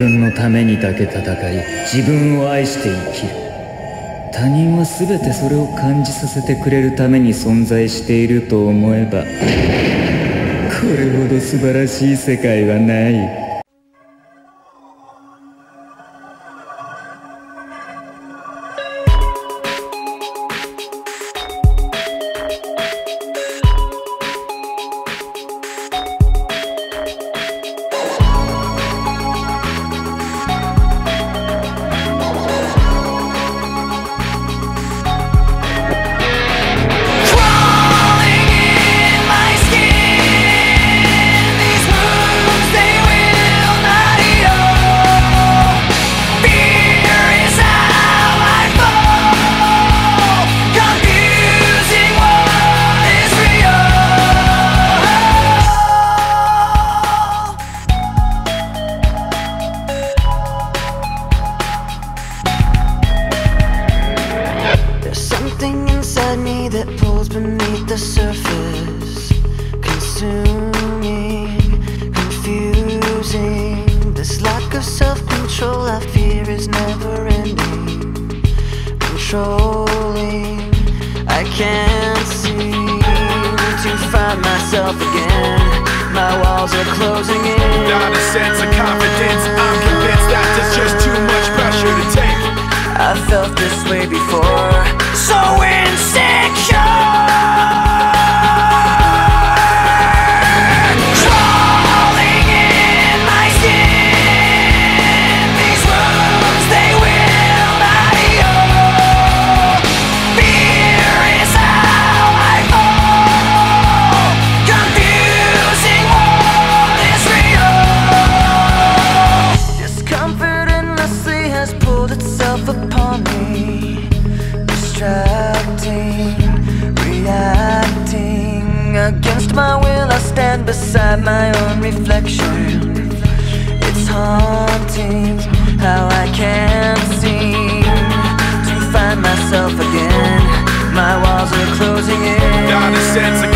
自分のためにだけ戦い、自分を愛して生きる。他人は全てそれを感じさせてくれるために存在していると思えば、これほど素晴らしい世界はない。That pulls beneath the surface, consuming, confusing. This lack of self-control I fear is never ending, controlling. I can't seem to find myself again. My walls are closing in. Not a sense of confidence. I'm convinced that there's just too much pressure to take. I felt this way before, so insecure. Crawling in my skin. These wounds, they will not heal. Fear is how I fall. Confusing what is real. Discomfort endlessly has pulled itself upon me, distracting, reacting. Against my will I stand beside my own reflection. It's haunting how I can't seem to find myself again. My walls are closing in. Not a sense of